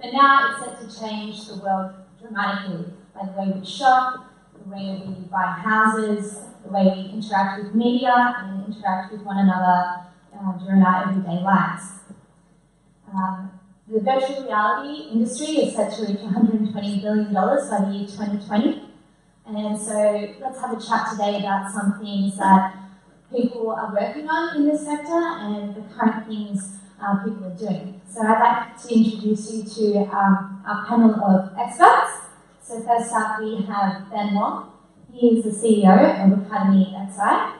But now it's set to change the world dramatically, by the way we shop, the way we buy houses, the way we interact with media and interact with one another during our everyday lives. The virtual reality industry is set to reach $120 billion by the year 2020. And so let's have a chat today about some things that people are working on in this sector and the current things people are doing. So I'd like to introduce you to our panel of experts. So first up we have Ben Wong. He is the CEO of Academy XI.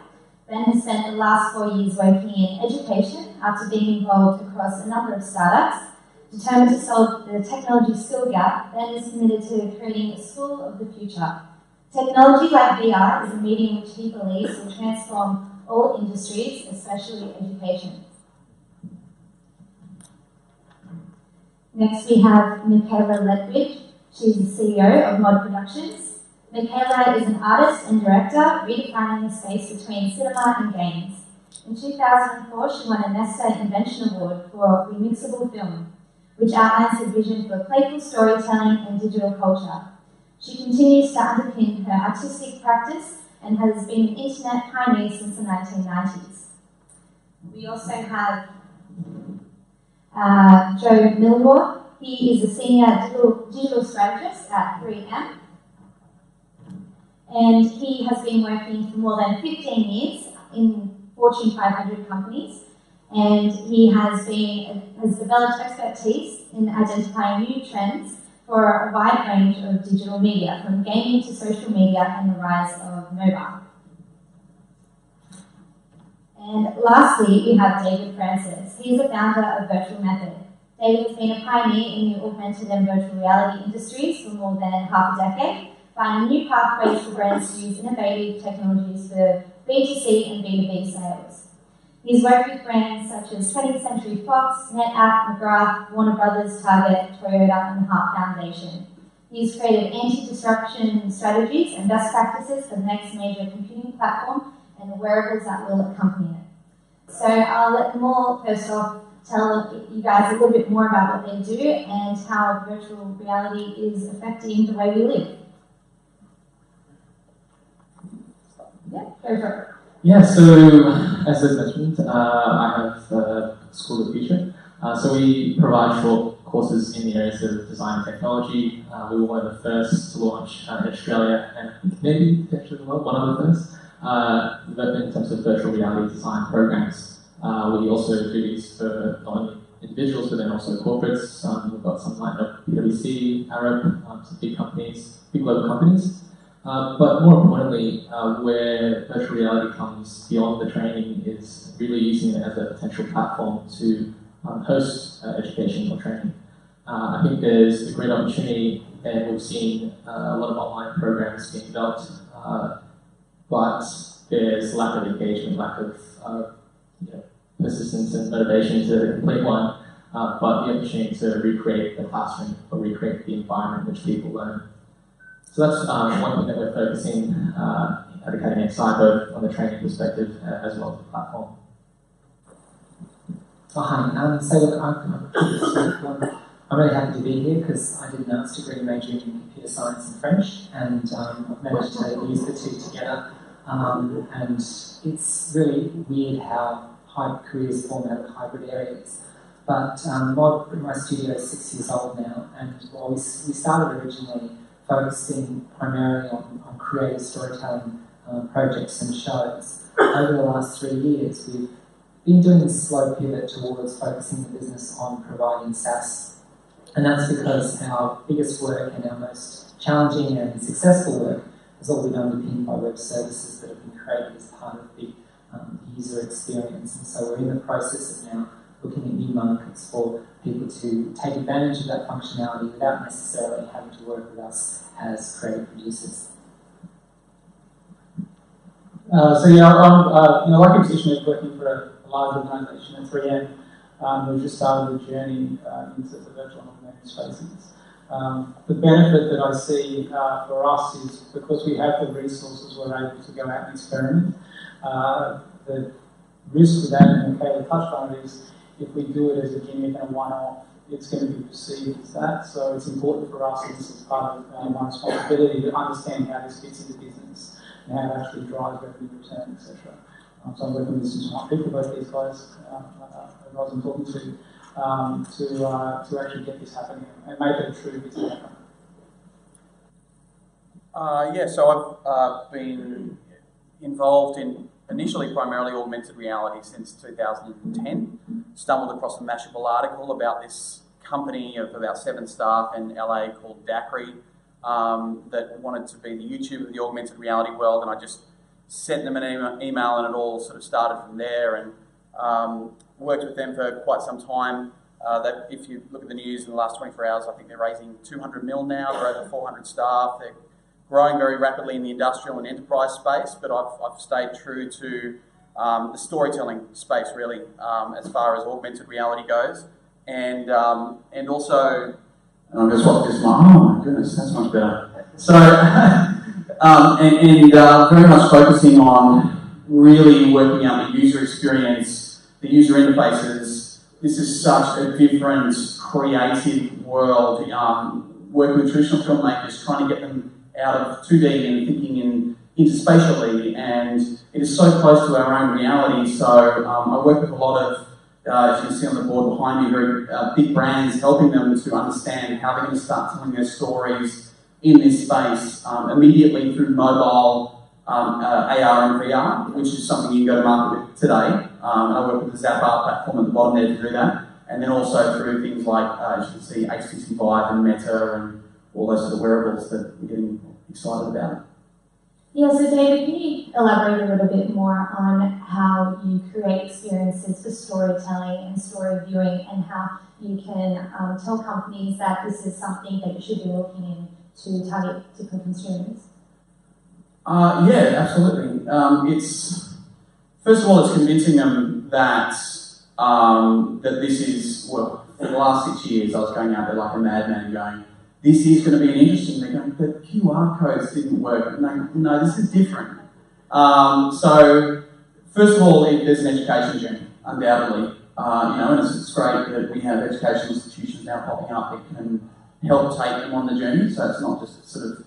Ben has spent the last 4 years working in education after being involved across a number of startups. Determined to solve the technology skill gap, Ben is committed to creating a school of the future. Technology like VR is a medium which he believes will transform all industries, especially education. Next we have Michela Ledwidge. She's the CEO of Mod Productions. Michela is an artist and director, redefining the space between cinema and games. In 2004, she won a Nesta Invention Award for remixable film, which outlines her vision for playful storytelling and digital culture. She continues to underpin her artistic practice and has been an internet pioneer since the 1990s. We also have Joe Millward. He is a senior digital strategist at 3M. And he has been working for more than 15 years in Fortune 500 companies. And he has developed expertise in identifying new trends for a wide range of digital media, from gaming to social media and the rise of mobile. And lastly, we have David Francis. He is the founder of Virtual Method. David has been a pioneer in the augmented and virtual reality industries for more than half a decade, finding new pathways for brands to use innovative technologies for B2C and B2B sales. He's worked with brands such as 20th Century Fox, NetApp, McGrath, Warner Brothers, Target, Toyota, and the Heart Foundation. He's created anti-disruption strategies and best practices for the next major computing platform and the wearables that will accompany it. So I'll let them all, first off, tell you guys a little bit more about what they do and how virtual reality is affecting the way we live. Yeah, go for it. Yeah, so as I mentioned, I have a School of the Future. So we provide short courses in the areas of design and technology. We were one of the first to launch in Australia and maybe potentially the world, one of the first, in terms of virtual reality design programs. We also do these for not only individuals but then also corporates. We've got some like PwC, Arab, some big companies, big global companies. But more importantly, where virtual reality comes beyond the training is really using it as a potential platform to host education or training. I think there's a great opportunity, and we've seen a lot of online programs being developed, but there's lack of engagement, lack of persistence and motivation to complete one, but the opportunity to recreate the classroom or recreate the environment in which people learn. So that's one thing that we're focusing at Academy XI, both on the training perspective as well as the platform. Oh, hi. I'm really happy to be here because I did an arts degree majoring in computer science and French, and I've managed to use the two together. And it's really weird how careers form out of hybrid areas. But my studio is 6 years old now, and while we started originally focusing primarily on creative storytelling projects and shows, over the last 3 years we've been doing this slow pivot towards focusing the business on providing SaaS. And that's because our biggest work and our most challenging and successful work has all been underpinned by web services that have been created as part of the user experience. And so we're in the process of now looking at new markets for people to take advantage of that functionality without necessarily having to work with us as creative producers. Like a position is working for a large organisation at 3M. We've just started a journey into the virtual and augmented spaces. The benefit that I see for us is because we have the resources, we're able to go out and experiment. The risk with that, and Michela touched on it, is if we do it as a gimmick and a one-off, it's going to be perceived as that. So it's important for us, and this is part of my responsibility, to understand how this fits into business and how it actually drives revenue return, etc. So I'm working with some smart people, both these guys, I'm talking to actually get this happening and make it a true business outcome. Yeah, so I've been involved in initially primarily augmented reality since 2010. Stumbled across a Mashable article about this company of about 7 staff in LA called Dacry that wanted to be the YouTube of the augmented reality world, and I just sent them an email and it all sort of started from there, and worked with them for quite some time. That if you look at the news in the last 24 hours, I think they're raising 200 mil now. They're over 400 staff. They're growing very rapidly in the industrial and enterprise space, but I've stayed true to the storytelling space really, as far as augmented reality goes, and also. I'm going to swap this mic. Oh my goodness, that's much better. So, very much focusing on really working out the user experience, the user interfaces. This is such a different creative world. Working with traditional filmmakers, trying to get them out of 2D and thinking interspatially, and it is so close to our own reality. So I work with a lot of, as you can see on the board behind me, very big brands, helping them to understand how they're going to start telling their stories in this space immediately through mobile, AR and VR, which is something you can go to market with today. I work with the Zappar platform at the bottom there to do that, and then also through things like, as you can see, HTC Vive and Meta and all those sort of wearables that we're getting excited about. Yeah, so David, can you elaborate a little bit more on how you create experiences for storytelling and story viewing, and how you can tell companies that this is something that you should be looking into target different consumers? Yeah, absolutely. It's first of all, it's convincing them that that this is, well, for the last 6 years I was going out there like a madman going, this is going to be an interesting. They're going, but QR codes didn't work. No, this is different. So, first of all, there's an education journey, undoubtedly. And it's great that we have educational institutions now popping up that can help take them on the journey. So it's not just sort of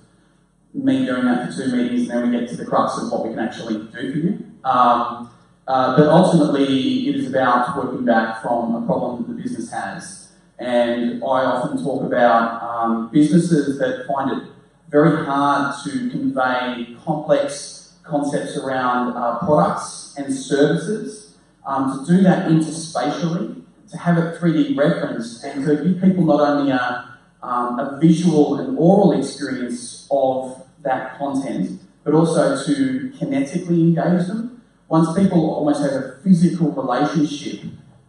me doing that for 2 meetings and then we get to the crux of what we can actually do for you. But ultimately, it is about working back from a problem that the business has. And I often talk about businesses that find it very hard to convey complex concepts around products and services, to do that interspatially, to have it 3D referenced, and to give people not only a visual and oral experience of that content, but also to kinetically engage them. Once people almost have a physical relationship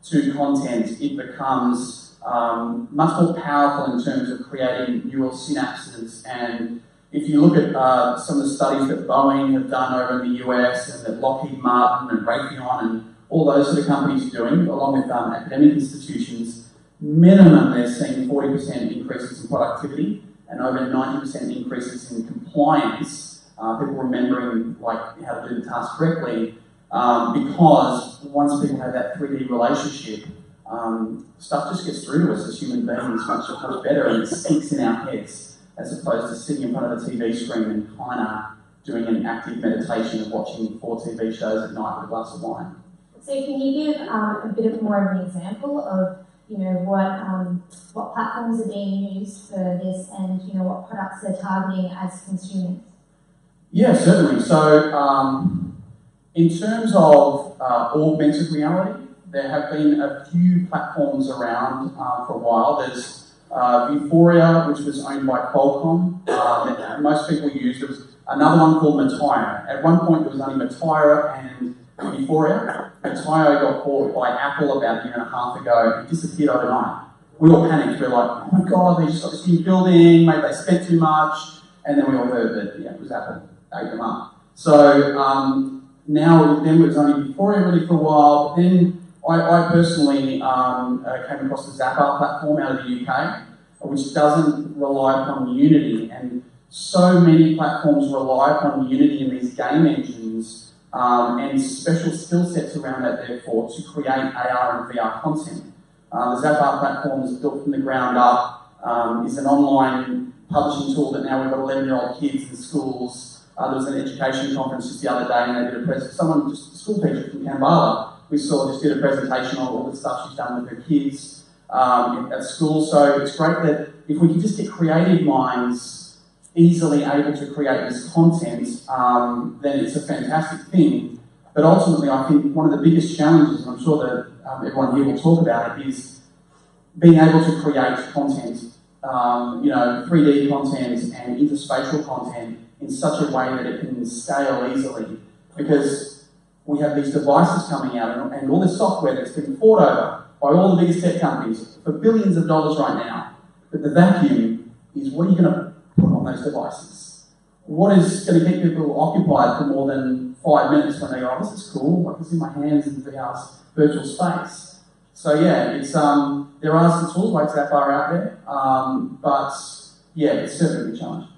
to content, it becomes much more powerful in terms of creating neural synapses. And if you look at some of the studies that Boeing have done over in the US and that Lockheed Martin and Raytheon and all those sort of companies are doing, along with academic institutions, minimum they're seeing 40% increases in productivity and over 90% increases in compliance, people remembering how to do the task correctly, because once people have that 3D relationship, stuff just gets through to us as human beings much better, and it sticks in our heads as opposed to sitting in front of a TV screen and kind of doing an active meditation of watching 4 TV shows at night with a glass of wine. So can you give a bit more of an example of what platforms are being used for this, and what products they're targeting as consumers? Yeah, certainly. So in terms of augmented reality, there have been a few platforms around for a while. There's Vuforia, which was owned by Qualcomm. Most people used it. Was another one called Matire. At one point, there was only Matire and Vuforia. Matire got bought by Apple about a year and a half ago. It disappeared overnight. We all panicked. We were like, oh my God, they just got this new building, maybe they spent too much. And then we all heard that, it was Apple. Ate them up. So now with them, it was only Vuforia really for a while. But then I personally came across the Zappar platform out of the UK, which doesn't rely upon Unity, and so many platforms rely upon Unity in these game engines and special skill sets around that, therefore, to create AR and VR content. The Zapar platform is built from the ground up, is an online publishing tool that now we've got 11-year-old kids in schools. There was an education conference just the other day and they did a presentation, a school teacher from Kambala, we saw just did a presentation on all the stuff she's done with her kids at school. So it's great that if we can just get creative minds easily able to create this content, then it's a fantastic thing. But ultimately, I think one of the biggest challenges, and I'm sure that everyone here will talk about it, is being able to create content, 3D content and interspatial content in such a way that it can scale easily. Because we have these devices coming out and all this software that's been fought over by all the biggest tech companies for billions of dollars right now. But the vacuum is, what are you going to put on those devices? What is going to keep people occupied for more than 5 minutes when they go, oh, this is cool, what is in my hands in VR's virtual space? So yeah, it's there are some tools like Zapar out there, but yeah, it's certainly a challenge.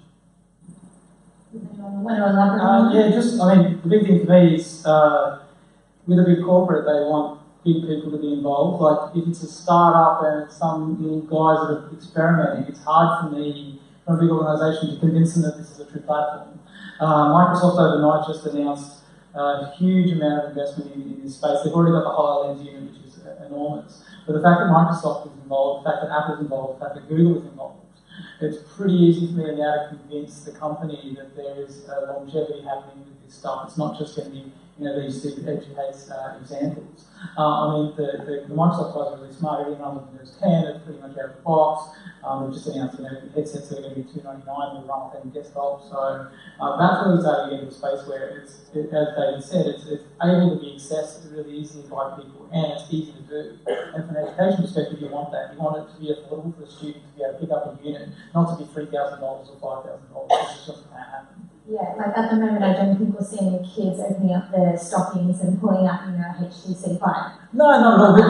The big thing for me is with a big corporate, they want big people to be involved. Like if it's a startup and it's some little guys that are experimenting, it's hard for me, from a big organisation, to convince them that this is a true platform. Microsoft overnight just announced a huge amount of investment in this space. They've already got the HoloLens unit, which is enormous. But the fact that Microsoft is involved, the fact that Apple's involved, the fact that Google is involved, it's pretty easy for me now to convince the company that there is a longevity happening with this stuff. It's not just going to be these edge case examples. The Microsoft guys are really smart. Everything runs on Windows 10. It's pretty much out of the box. They've just announced headsets that are going to be $299 to run off any desktop. So that's where we're starting to get into a space where as David said, it's able to be accessed really easily by people and it's easy to do. And from an education perspective, you want that. You want it to be affordable for a student to be able to pick up a unit, not to be $3,000 or $5,000. It's just not going to happen. Yeah, like at the moment, I don't think we'll see any kids opening up their stockings and pulling out, HTC Vive. No, but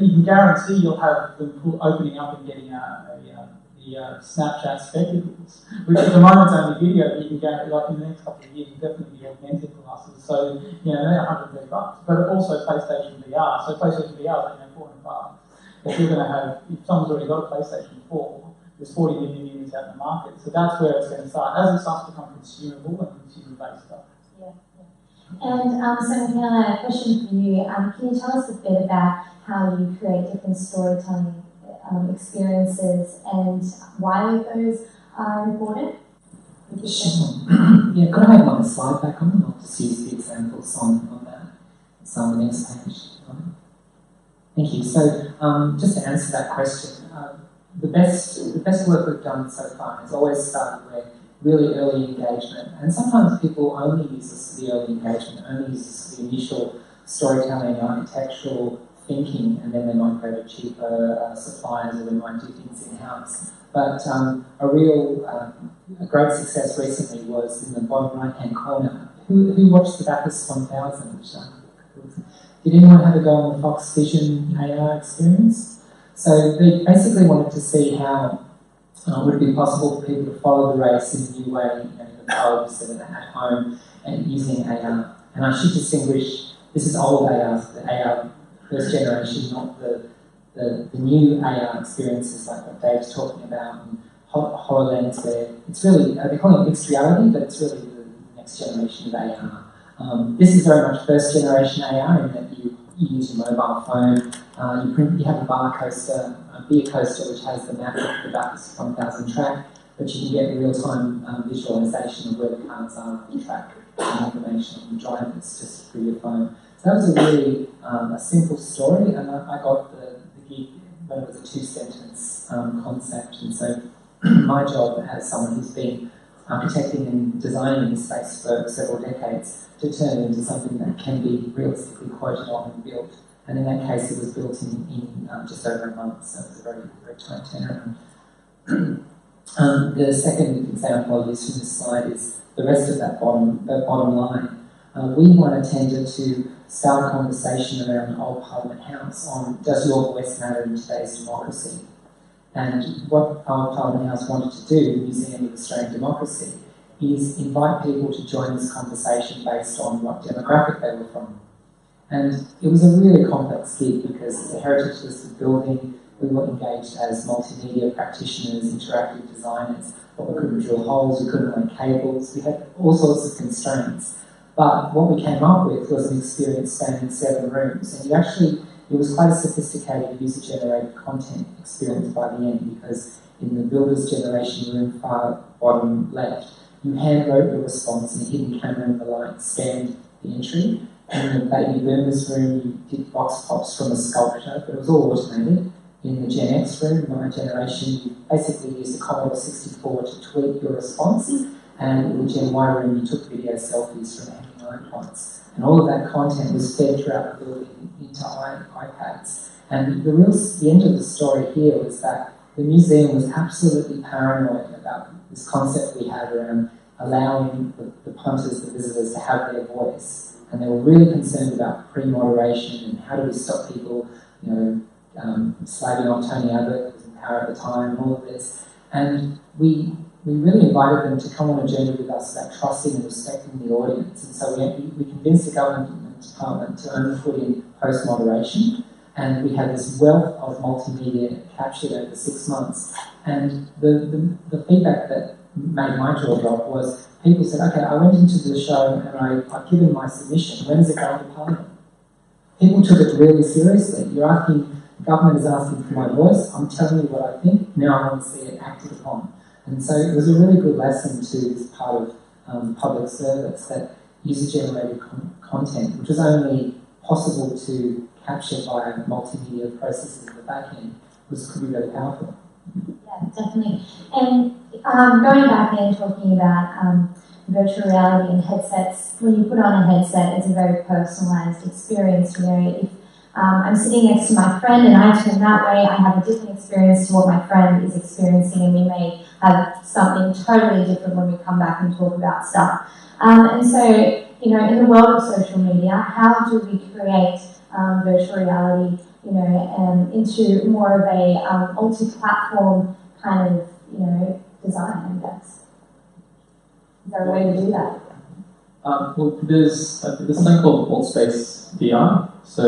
you can guarantee you'll have them opening up and getting the Snapchat spectacles, which at the moment is only video, but you can guarantee, like in the next couple of years, will definitely be augmented glasses. So, they're $130, but also PlayStation VR. So PlayStation VR is $400. If someone's already got a PlayStation 4, there's 40 million units out in the market. So that's where it's going to start. As it starts to become consumable and consumer-based stuff. Yeah. And so Michela, a question for you. Can you tell us a bit about how you create different storytelling experiences and why those are important? Sure. Yeah, could I have my slide back on? I'll just use the examples on that. It's on the next page. Thank you. So just to answer that question, the best work we've done so far has always started with really early engagement, and sometimes people only use this for the early engagement, only use this for the initial storytelling, architectural thinking, and then they might go to cheaper suppliers or they might do things in-house. But a great success recently was in the bottom right-hand corner. Who watched the Bacchus 1000? Did anyone have a go on the Fox Vision AR experience? So they basically wanted to see how would it be possible for people to follow the race in a new way, the bulbs that are at home and using AR. And I should distinguish, this is old AR, the AR first generation, not the new AR experiences like what Dave's talking about, and HoloLens, where it's really, they call it mixed reality, but it's really the next generation of AR. This is very much first generation AR in that you use your mobile phone, you have a bar coaster, a beer coaster which has the map of the Bacchus 1000 track, but you can get real-time visualization of where the cars are on the track and information on the drivers just through your phone. So that was a really a simple story, and I got the gig when it was a 2-sentence concept, and so my job as someone who's been architecting and designing this space for several decades to turn it into something that can be realistically quoted on and built. And in that case, it was built in just over a month, so it was a very, very tight turnaround. The second example I used from this slide is the rest of that bottom line. We won a tender to start a conversation around Old Parliament House on does York West matter in today's democracy? And what Old Parliament House wanted to do, the Museum of Australian Democracy, is invite people to join this conversation based on what demographic they were from. And it was a really complex gig because it's a heritage listed building. We were engaged as multimedia practitioners, interactive designers, but we couldn't drill holes, we couldn't lay cables, we had all sorts of constraints. But what we came up with was an experience spanning 7 rooms, and it was quite a sophisticated user-generated content experience by the end, because in the builder's generation room, far bottom left, you hand-wrote your response and a hidden camera in the light scanned the entry. In the baby boomers room, you did box pops from a sculpture, but it was all automated. In the Gen X room, my generation, you basically used the Commodore 64 to tweet your response, and in the Gen Y room, you took video selfies from hanging iPods. And all of that content was fed throughout the building into iPads. And the end of the story here was that the museum was absolutely paranoid about this concept we had around allowing the punters, the visitors, to have their voice. And they were really concerned about pre-moderation and how do we stop people, slagging off Tony Abbott, who was in power at the time, and all of this. And we really invited them to come on a journey with us about trusting and respecting the audience. And so we convinced the government department to only put in post-moderation. And we had this wealth of multimedia captured over 6 months. And the feedback that made my jaw drop was people said, okay, I went into the show and I've given my submission. When is it going to Parliament? People took it really seriously. Government is asking for my voice. I'm telling you what I think. Now I want to see it acted upon. And so it was a really good lesson to this part of public service, that user-generated content, which was only possible to capture via multimedia processes at the back end, could be really powerful. Yeah, definitely. And going back and talking about virtual reality and headsets, when you put on a headset, it's a very personalised experience. If I'm sitting next to my friend and I turn that way, I have a different experience to what my friend is experiencing, and we may have something totally different when we come back and talk about stuff. And so, in the world of social media, how do we create virtual reality, into more of a multi-platform kind of, design, I guess? Is there a way to do that? Well, there's something called AltSpace VR. So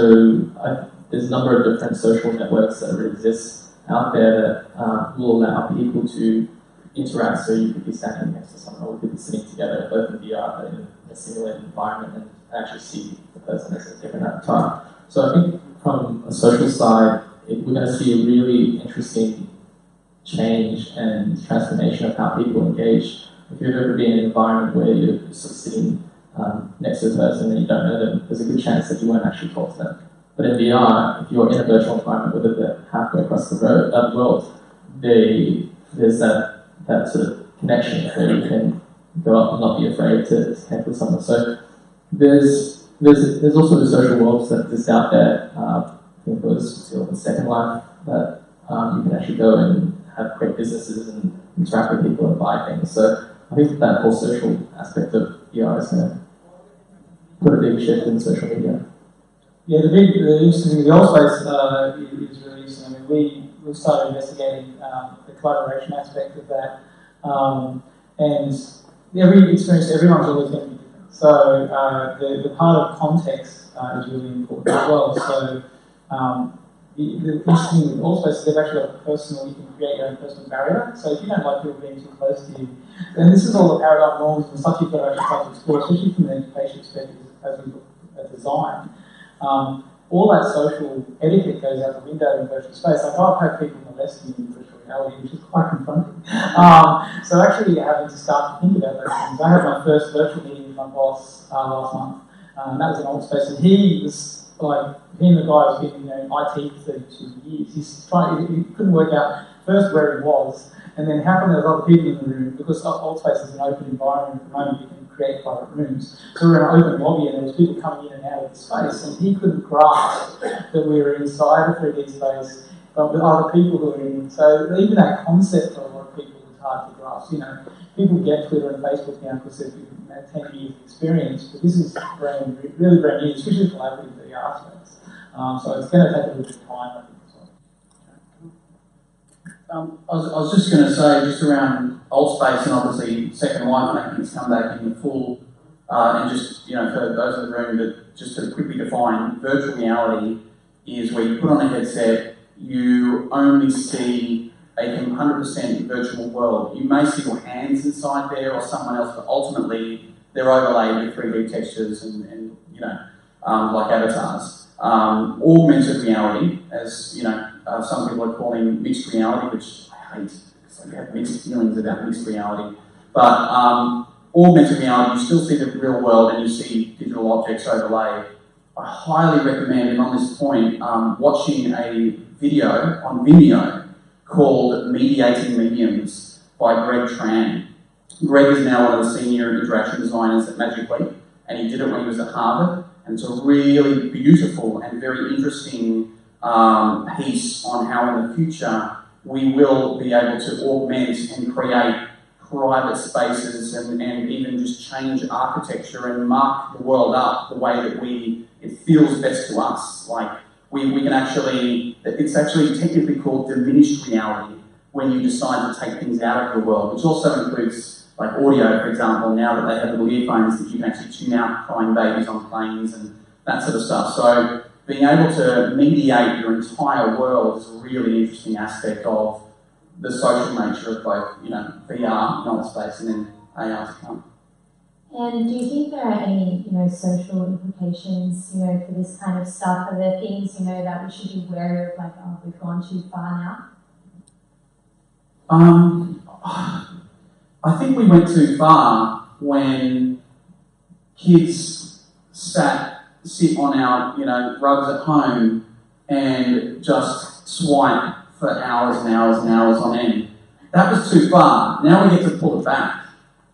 there's a number of different social networks that exist out there that will allow people to interact. So you could be standing next to someone, or we could be sitting together, both in VR but in a simulated environment, and actually see the person as a different avatar. So I think from a social side, we're going to see a really interesting change and transformation of how people engage. If you've ever been in an environment where you're sort of sitting next to a person and you don't know them, there's a good chance that you won't actually talk to them. But in VR, if you're in a virtual environment, whether they're halfway across the world, there's that sort of connection where you can go up and not be afraid to connect with someone. So there's also the social worlds that exist out there. I think it was the Second Life, that you can actually go and have great businesses and interact with people and buy things. So I think that whole social aspect of VR is going to put a big shift in social media. Yeah, the interesting thing with the AltSpace is really interesting. I mean, we started investigating the collaboration aspect of that, and every experience, everyone's always going to be different. So the part of context is really important as well. So the interesting thing with AltSpace is they've actually got you can create your own personal barrier. So if you don't like people being too close to you, and this is all the paradigm norms and stuff you've got to actually start to explore, especially from the education perspective as we look at design. All that social etiquette goes out the window in virtual space. Like, I've had people molest me in virtual reality, which is quite confronting. So actually having to start to think about those things. I had my first virtual meeting with my boss last month, and that was in AltSpace, and he was like, he and the guy was been in IT for 32 years. He couldn't work out first where he was, and then how come there's other people in the room, because AltSpace is an open environment at the moment, you can create private rooms. So we were in an open lobby and there was people coming in and out of the space, and he couldn't grasp that we were inside a 3D space, but with other people who were in. So even that concept for a lot of people is hard to grasp. People get Twitter and Facebook now because they've 10 years experience, but this is really brand new, especially collaborative VR space. So it's going to take a little bit of time, I think. I was just going to say, just around AltSpace and obviously Second Life making its comeback in the full and just, for those in the room, that just to quickly define, virtual reality is where you put on a headset, you only see a 100% virtual world. You may see your hands inside there or someone else, but ultimately they're overlaid with 3D textures and like avatars. Augmented reality, as some people are calling mixed reality, which I hate because I have mixed feelings about mixed reality. But augmented reality, you still see the real world and you see digital objects overlaid. I highly recommend, and on this point, watching a video on Vimeo called Mediating Mediums by Greg Tran. Greg is now one of the senior interaction designers at Magic Leap, and he did it when he was at Harvard. And it's a really beautiful and very interesting piece on how in the future we will be able to augment and create private spaces and even just change architecture and mark the world up the way that it feels best to us. Like we can actually, it's actually technically called diminished reality when you decide to take things out of your world, which also includes like audio, for example, now that they have little earphones that you can actually tune out crying babies on planes and that sort of stuff. So being able to mediate your entire world is a really interesting aspect of the social nature of both, VR, knowledge space, and then AR to come. And do you think there are any, social implications, for this kind of stuff? Are there things, that we should be wary of, like, oh, we've gone too far now? I think we went too far when kids sit on our, rugs at home and just swipe for hours and hours and hours on end. That was too far. Now we get to pull it back.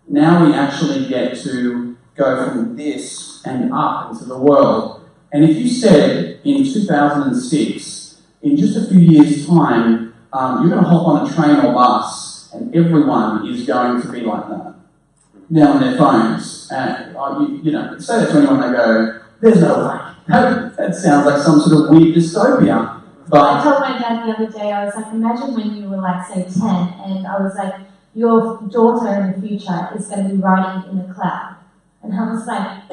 Now we actually get to go from this and up into the world. And if you said in 2006, in just a few years' time, you're going to hop on a train or bus and everyone is going to be like that. Now on their phones. And, say that to anyone, they go, there's no way. That sounds like some sort of weird dystopia. But I told my dad the other day, I was like, imagine when you were like, say, 10, and I was like, your daughter in the future is going to be riding in the cloud. And I was like,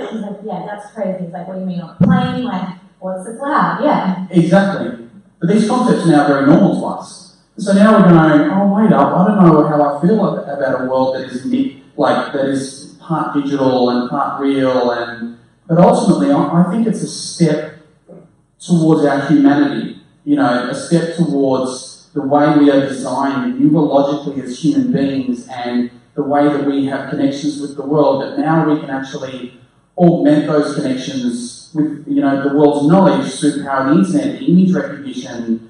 yeah, that's crazy. He's like, what do you mean, on a plane? Like, what's the cloud? Yeah. Exactly. But these concepts are now very normal to us. So now we're going, oh, wait up, I don't know how I feel about a world that is part digital and part real. But ultimately, I think it's a step towards our humanity. A step towards the way we are designed neurologically as human beings and the way that we have connections with the world, that now we can actually augment those connections with, the world's knowledge through the power of the internet, image recognition.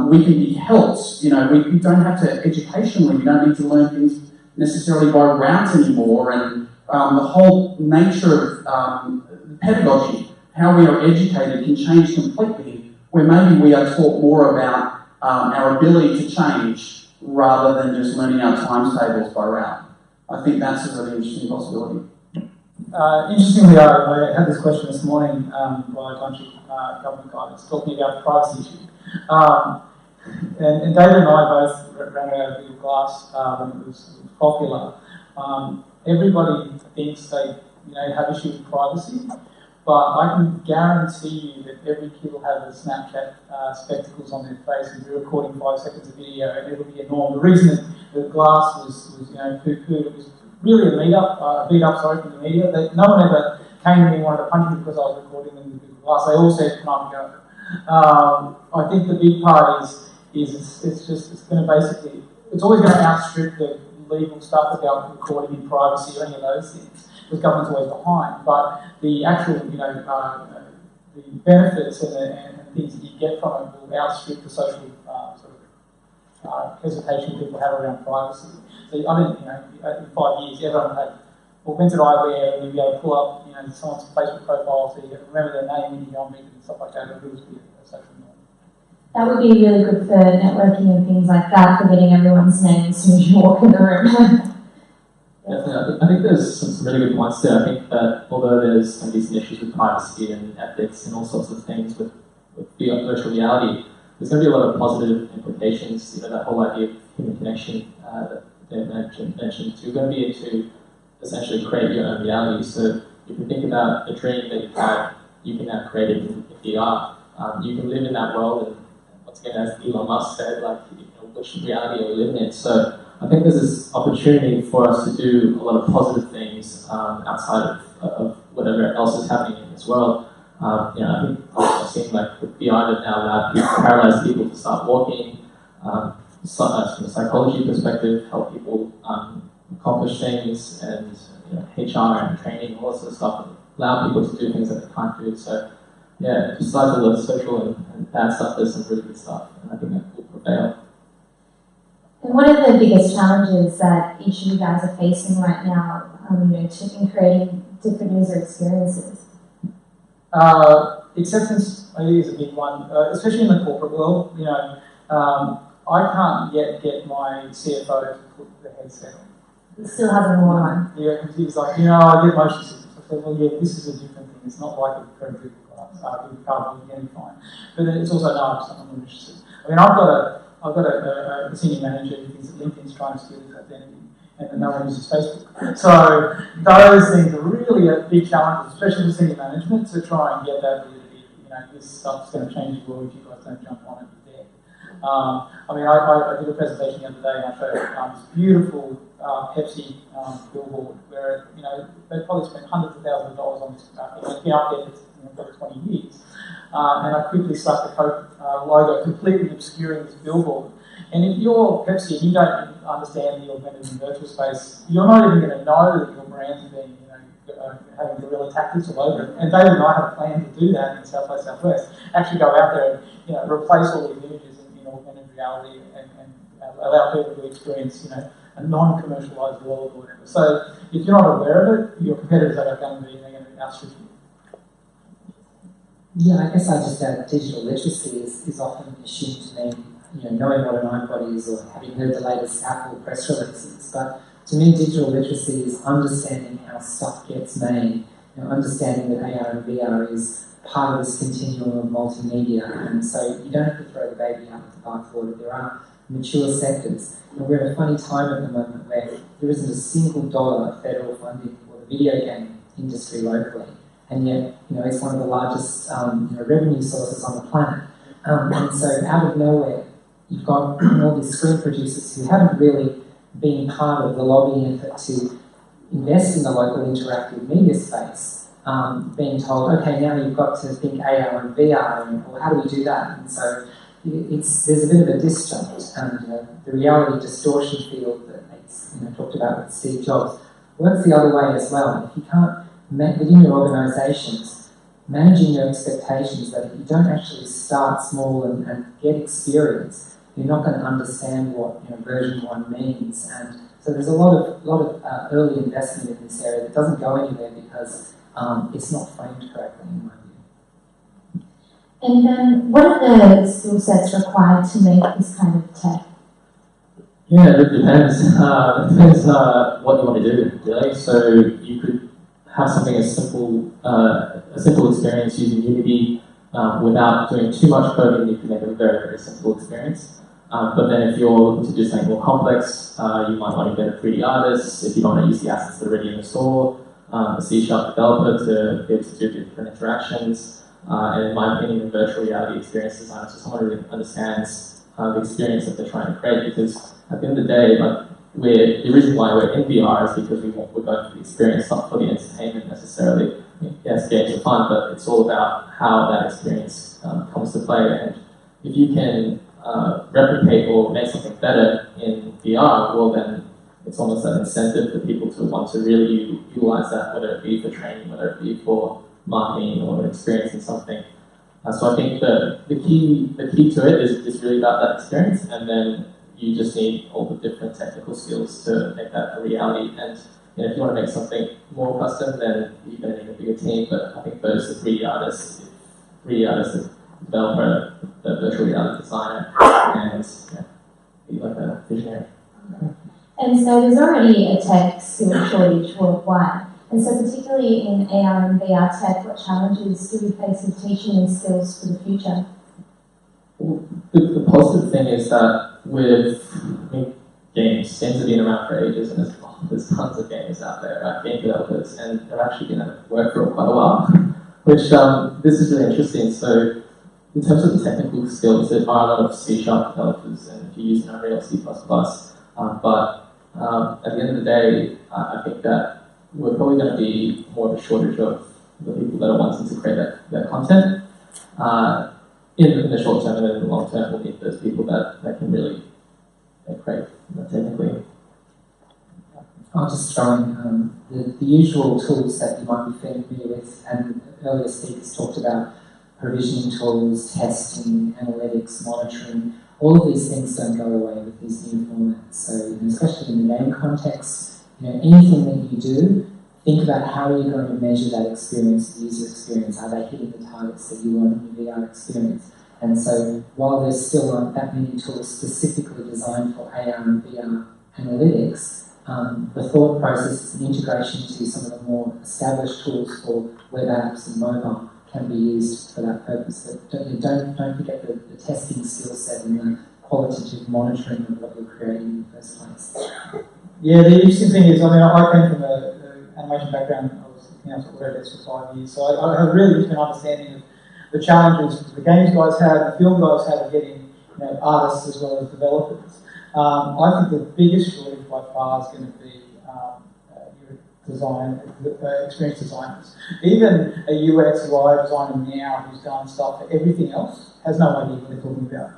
We can be helped. We don't have to, educationally, we don't need to learn things necessarily by route anymore. And the whole nature of pedagogy, how we are educated, can change completely, where maybe we are taught more about our ability to change rather than just learning our times tables by route. I think that's a really interesting possibility. Interestingly, I had this question this morning by a bunch of government guys talking about the privacy issue. And David and I both ran out of Google Glass when it was popular. Everybody thinks they have issues with privacy, but I can guarantee you that every kid will have the Snapchat spectacles on their face and be recording 5 seconds of video, and it'll be a norm. The reason that the Glass was poo-pooed, it was really a beat up from the media. That no one ever came to me and wanted to punch me because I was recording them with Google Glass. They all said, "Can I go?" I think the big part is it's going to basically, it's always going to outstrip the legal stuff about recording in privacy or any of those things, because government's always behind. But the actual, the benefits and the things that you get from it will outstrip the social hesitation people have around privacy. So I think, in 5 years, everyone will have augmented eyewear, and you'll be able to pull up, someone's Facebook profile, so you can remember their name when you go on meetings and stuff like that. It'll just be a social norm. That would be really good for networking and things like that, for getting everyone's name as soon as you walk in the room. Definitely. I think there's some really good points there. I think that although there's going to be some issues with privacy and ethics and all sorts of things with virtual reality, there's going to be a lot of positive implications. That whole idea of human connection that Dave mentioned. You're going to be able to essentially create your own reality. So if you think about a dream that you've had, you can now create it in VR. You can live in that world, and once again, as Elon Musk said, like, which reality are we living in? So I think there's this opportunity for us to do a lot of positive things outside of whatever else is happening in this world. I think I've seen like with VR that now allowed paralyzed people to start walking. From a psychology perspective, help people accomplish things, and HR and training, all that sort of stuff, allow people to do things that they can't do. So yeah, besides all the social and bad stuff, there's some really good stuff, and I think that will prevail. And what are the biggest challenges that each of you guys are facing right now, in creating different user experiences? Acceptance is a big one, especially in the corporate world. I can't yet get my CFO to put the headset on. It still hasn't worn one. Yeah, because he's like, I get motion sickness. I said, well, yeah, this is a different thing. It's not like a current glass. With carbon, you're getting fine. But then it's also not something interested. I mean, I've got a senior manager who thinks that LinkedIn's trying to steal his identity, and that no one uses Facebook. So those things are really a big challenge, especially for senior management, to try and get that ability. This stuff's going to change the world if you guys don't jump on it. I did a presentation the other day, and I showed this beautiful Pepsi billboard where they probably spent hundreds of thousands of dollars on this. It's been up there for 20 years, and I quickly stuck the Coke logo completely obscuring this billboard. And if you're Pepsi and you don't understand the augmented and virtual space, you're not even going to know that your brand's being having guerrilla tactics all over it. And David and I have a plan to do that in South by Southwest. Actually go out there and replace all these images in augmented reality and allow people to experience a non-commercialized world or whatever. So if you're not aware of it, your competitors are going to be, they're going to outstrip you. Yeah, I guess I just add digital literacy is often assumed to mean knowing what an iPod is or having heard the latest Apple press releases. But to me, digital literacy is understanding how stuff gets made, understanding that AR and VR is part of this continuum of multimedia, and so you don't have to throw the baby out with the bathwater. There are mature sectors. We're in a funny time at the moment where there isn't a single dollar of federal funding for the video game industry locally, and yet it's one of the largest revenue sources on the planet. And so out of nowhere, you've got all these screen producers who haven't really been part of the lobbying effort to invest in the local interactive media space, being told, okay, now you've got to think AR and VR, or how do we do that? And so there's a bit of a disjunct, and the reality distortion field that it's talked about with Steve Jobs works the other way as well. If you can't, within your organisations, managing your expectations that if you don't actually start small and get experience, you're not going to understand what version 1 means. And so there's a lot of early investment in this area that doesn't go anywhere because it's not framed correctly, in my view. And then, what are the skill sets required to make this kind of tech? Yeah, it depends. It depends what you want to do, really. So you could have something as simple, a simple experience using Unity without doing too much coding. You can make a very, very simple experience. But then if you're looking to do something more complex, you might want to get a 3D artist if you don't want to use the assets that are already in the store, a C# developer to be able to do different interactions. And in my opinion, a virtual reality experience designer is someone who really understands the experience that they're trying to create, because at the end of the day, the reason why we're in VR is because we're going for the experience, not for the entertainment necessarily. Yes, games are fun, but it's all about how that experience comes to play. And if you can replicate or make something better in VR, well then it's almost an incentive for people to want to really utilize that, whether it be for training, whether it be for marketing or experiencing something. So I think the key to it is really about that experience, and then you just need all the different technical skills to make that a reality. And if you want to make something more custom, then you're going to need a bigger team. But I think those 3D artists, the developer, the virtual reality designer, and be like a visionary. And so there's already a tech skill shortage worldwide. And so particularly in AR and VR tech, what challenges do we face with teaching these skills for the future? Well, the positive thing is that with games have been around for ages, and there's a there's tons of gamers out there, right, game developers, and they're actually going to work for quite a while, which this is really interesting. So in terms of the technical skills, there are a lot of C# developers, and if you're using Unreal, C++, but at the end of the day, I think that we're probably going to be more of a shortage of the people that are wanting to create that content. In the short term, and then in the long term, we'll need those people that can really create technically. I'll just throw in the usual tools that you might be familiar with, and earlier speakers talked about provisioning tools, testing, analytics, monitoring. All of these things don't go away with these new formats. So, especially in the game context, anything that you do, think about how you're going to measure that experience, the user experience. Are they hitting the targets that you want in your VR experience? And so, while there still aren't that many tools specifically designed for AR and VR analytics, the thought process is an integration to some of the more established tools for web apps and mobile can be used for that purpose. But don't forget the testing skill set and the qualitative monitoring of what you're creating in the first place. Yeah, the interesting thing is, I came from an animation background. I was at Ledwidge for 5 years, so I have a really good understanding of the challenges the games guys have, the film guys have of getting artists as well as developers. I think the biggest shortage by far is going to be experienced designers. Even a UX UI designer now who's done stuff for everything else has no idea what they're talking about.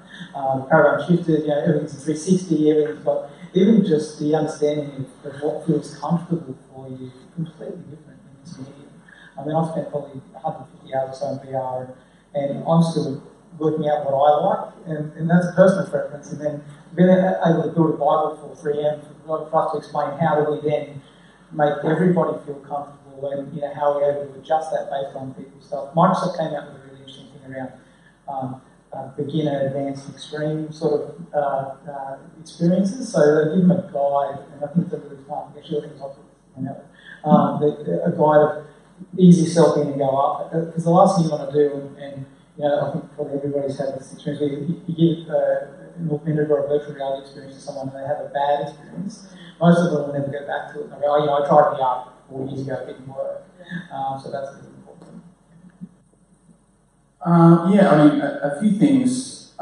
Paradigm shifted, everything's a 360, everything's got, even just the understanding of what feels comfortable for you is completely different in this medium. I've spent probably 150 hours or so in VR, and I'm still working out what I like, and that's a personal preference. And then being able to build a Bible for 3M for us to explain how do we then make everybody feel comfortable, and how we're able to adjust that based on people's stuff. Microsoft came out with a really interesting thing around beginner, advanced, extreme sort of experiences. So they give them a guide, and I think it's a really fun. Actually, I think it's a guide of easy selfie and go up, because the last thing you want to do, and I think probably everybody's had this experience where you give an augmented or a virtual reality experience to someone and they have a bad experience. Most of them will never go back to it. They'll go, I tried VR 4 years ago, it didn't work. So that's really important. A few things.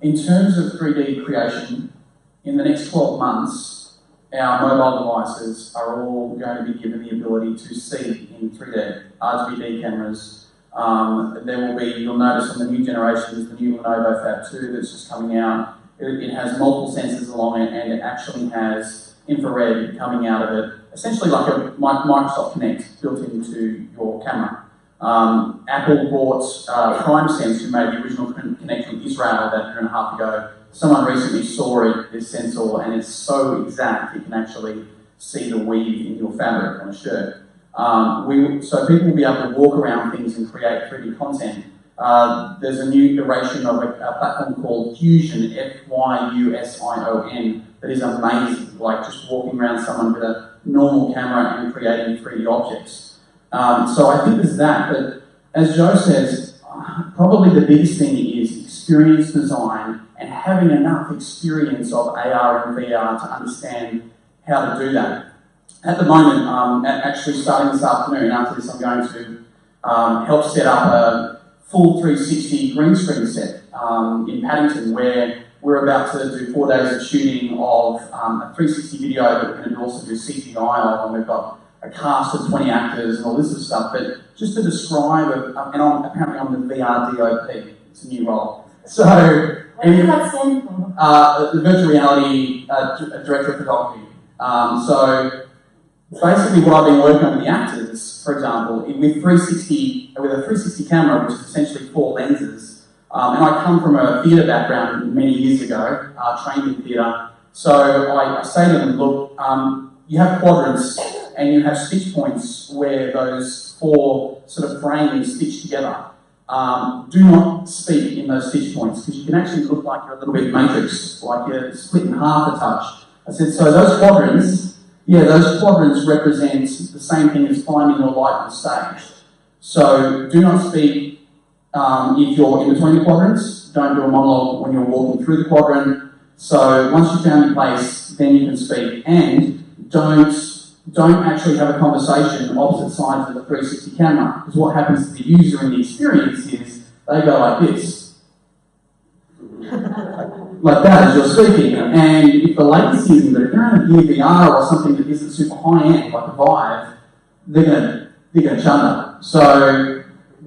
In terms of 3D creation, in the next 12 months, our mobile devices are all going to be given the ability to see in 3D, RGB cameras. There will be, you'll notice on the new generations, the new Lenovo Fab 2 that's just coming out, it has multiple sensors along it, and it actually has infrared coming out of it, essentially like a Microsoft Kinect built into your camera. Apple bought PrimeSense, who made the original Kinect from Israel about a year and a half ago. Someone recently saw this sensor, and it's so exact it can actually see the weave in your fabric on a shirt. So people will be able to walk around things and create 3D content. There's a new iteration of a platform called Fusion, Fusion, that is amazing, like just walking around someone with a normal camera and creating 3D objects. So I think there's that, but as Joe says, probably the biggest thing is experience design and having enough experience of AR and VR to understand how to do that. At the moment, actually starting this afternoon, after this I'm going to help set up a full 360 green screen set in Paddington, where we're about to do 4 days of shooting of a 360 video that we're going to also do CGI of, and we've got a cast of 20 actors and all this sort of stuff. But just to describe, and apparently I'm the VR DOP, it's a new role. So, what does that stand for? The virtual reality director of photography. So basically what I've been working on with the actors, for example, with a 360 camera, which is essentially 4 lenses, and I come from a theatre background many years ago, trained in theatre, so I say to them, look, you have quadrants and you have stitch points where those 4 sort of frames stitch together. Do not speak in those stitch points, because you can actually look like you're a little bit Matrix, like you're split in half a touch. I said, so those quadrants represent the same thing as finding your light on stage. So do not speak if you're in between the quadrants. Don't do a monologue when you're walking through the quadrant. So once you've found your place, then you can speak. And don't actually have a conversation opposite sides of the 360 camera. Because what happens to the user in the experience is they go like this. Like that as you're speaking. And if the latency isn't good, if you're in a Gear VR or something that isn't super high end, like a Vive, they're gonna chunder. So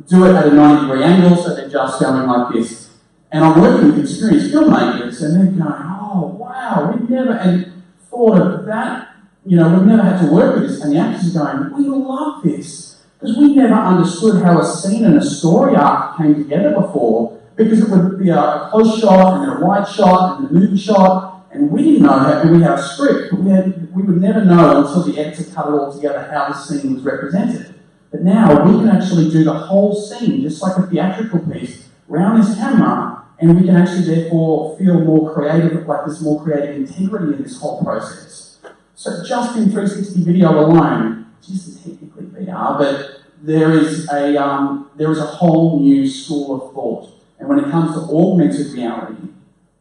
do it at a 90-degree angle so they're just going like this. And I'm working with experienced filmmakers and they're going, oh wow, we've never thought of that. We've never had to work with this. And the actors are going, we love this. Because we never understood how a scene and a story arc came together before. Because it would be a close shot and then a wide shot and a movie shot. And we didn't know how, and we had a script, but we would never know until the editor cut it all together how the scene was represented. But now we can actually do the whole scene, just like a theatrical piece, around this camera, and we can actually therefore feel more creative, like there's more creative integrity in this whole process. So just in 360 video alone, which isn't technically VR, but there is a whole new school of thought. And when it comes to augmented reality,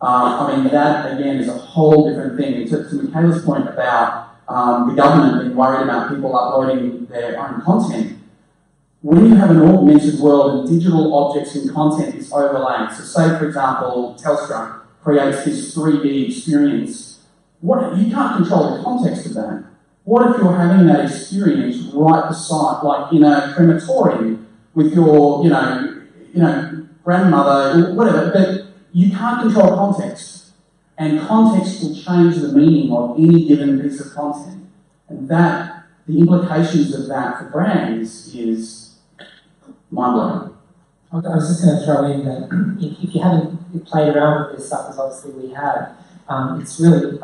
that again is a whole different thing. To Michela's point about the government being worried about people uploading their own content, when you have an augmented world and digital objects and content is overlaid, so say for example, Telstra creates this 3D experience, you can't control the context of that. What if you're having that experience right beside, like in a crematorium with your, grandmother, or whatever, but you can't control context. And context will change the meaning of any given piece of content. And that, the implications of that for brands is mind-blowing. I was just going to throw in that if you haven't played around with this stuff, as obviously we have, it's really,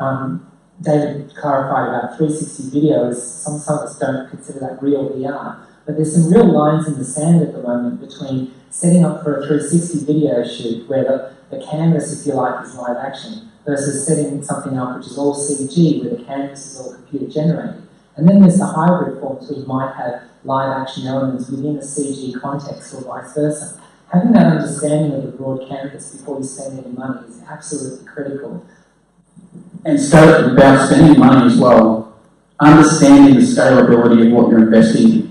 David clarified about 360 videos. Some of us don't consider that real VR, but there's some real lines in the sand at the moment between setting up for a 360 video shoot where the canvas, if you like, is live action, versus setting something up which is all CG, where the canvas is all computer generated. And then there's the hybrid forms where you might have live action elements within a CG context or vice versa. Having that understanding of the broad canvas before you spend any money is absolutely critical. And about spending money as well, understanding the scalability of what you're investing in.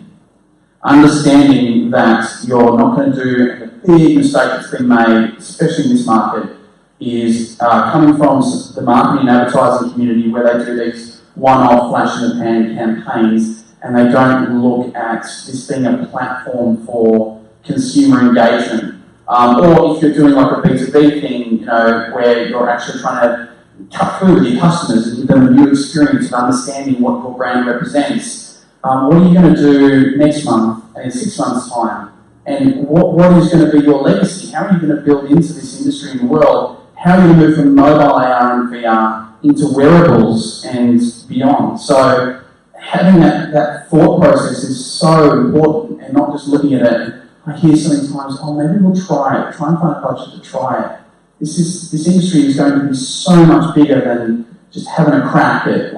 Understanding that you're not going to do a big mistake that's been made, especially in this market, is coming from the marketing and advertising community where they do these one-off flash-in-the-pan campaigns and they don't look at this being a platform for consumer engagement. Or if you're doing like a B2B thing, where you're actually trying to cut through with your customers and give them a new experience of understanding what your brand represents. What are you going to do next month and in 6 months' time? And what is going to be your legacy? How are you going to build into this industry and world? How are you going to move from mobile AR and VR into wearables and beyond? So having that thought process is so important and not just looking at it. I hear so many times, maybe we'll try it. Try and find a budget to try it. This industry is going to be so much bigger than just having a crack at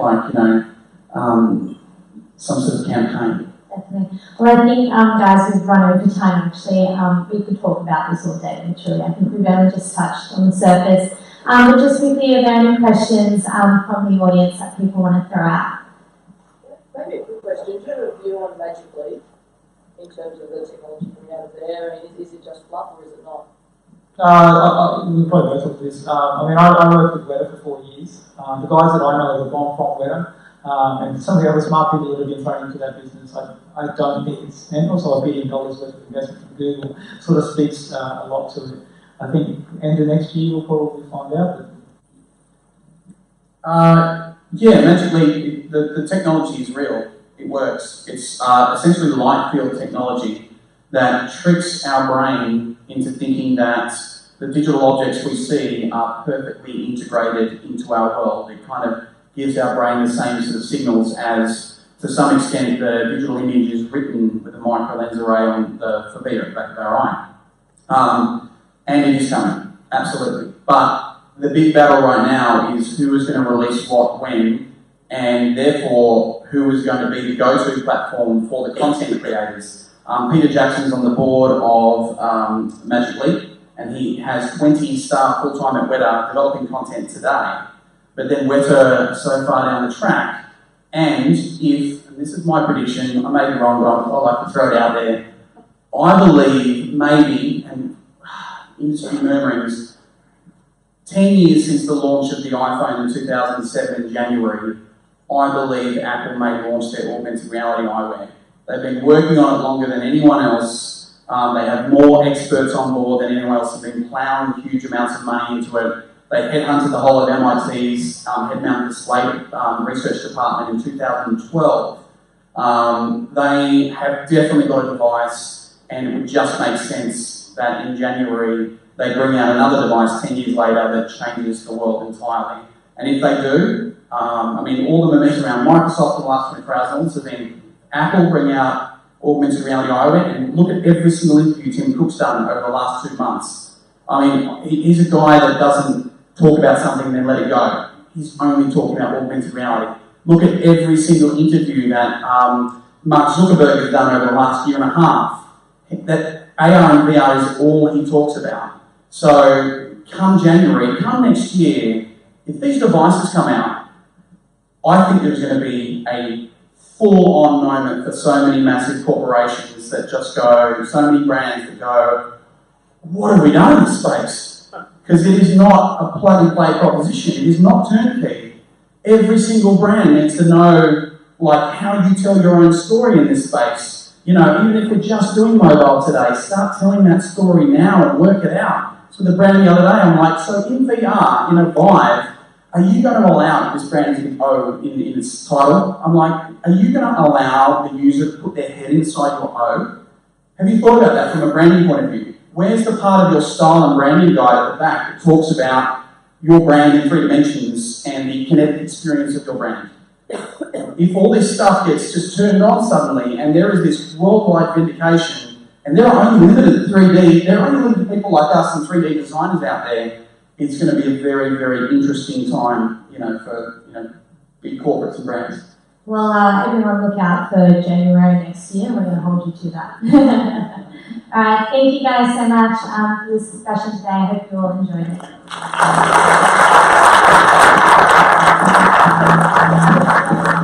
some sort of campaign. Definitely. Well, I think, guys, we've run over time actually. We could talk about this all day, literally. I think we've only just touched on the surface. But just quickly, are there any questions from the audience that people want to throw out? Maybe a quick question. Do you have a view on Magic Leigh in terms of the technology coming out of there? I mean, is it just fluff or is it not? We probably both talk this. I worked with Weta for 4 years. The guys that I know are the bomb from Weta, and some of the other smart people that have been thrown into that business, I don't think it's, and also $1 billion worth of investment from Google sort of speaks a lot to it. I think end of next year we'll probably find out. Magic Leigh, the technology is real. It works. It's essentially light field technology that tricks our brain into thinking that the digital objects we see are perfectly integrated into our world. It kind of gives our brain the same sort of signals as, to some extent, the digital image is written with a micro lens array on the fovea at the back of our eye. And it is coming, absolutely. But the big battle right now is who is going to release what when, and therefore who is going to be the go-to platform for the content creators. Peter Jackson's on the board of Magic Leigh, and he has 20 staff full-time at Weta developing content today. But then Weta are so far down the track, And if, and this is my prediction, I may be wrong, but I'd like to throw it out there, I believe maybe, and industry murmurings, 10 years since the launch of the iPhone in 2007 in January, I believe Apple may launch their augmented reality eyewear. They've been working on it longer than anyone else. They have more experts on board than anyone else. They've been ploughing huge amounts of money into it. They headhunted the whole of MIT's head-mounted display research department in 2012. They have definitely got a device, and it would just make sense that in January they bring out another device 10 years later that changes the world entirely. And if they do, I mean, all the momentum around Microsoft in the last 24 hours, and also then Apple bring out augmented reality eyewear, and look at every single interview Tim Cook's done over the last 2 months. I mean, he's a guy that doesn't talk about something and then let it go. He's only talking about augmented reality. Look at every single interview that Mark Zuckerberg has done over the last year and a half. That AR and VR is all he talks about. So come January, come next year, if these devices come out, I think there's going to be a full-on moment for so many massive corporations that just go, so many brands that go, what have we done in this space? Because it is not a plug-and-play proposition. It is not turnkey. Every single brand needs to know, like, how you tell your own story in this space. You know, even if we're just doing mobile today, start telling that story now and work it out. So the brand the other day, I'm like, so in VR, in a Vive, are you going to allow, this brand is with O in its title, I'm like, are you going to allow the user to put their head inside your O? Have you thought about that from a branding point of view? Where's the part of your style and branding guide at the back that talks about your brand in 3 dimensions and the kinetic experience of your brand? If all this stuff gets just turned on suddenly and there is this worldwide vindication and there are only limited 3D, there are only limited people like us and 3D designers out there, it's going to be a very, very interesting time, you know, for, you know, big corporates and brands. Well, everyone look out for January next year. We're going to hold you to that. All right, thank you guys so much for this discussion today. I hope you all enjoyed it.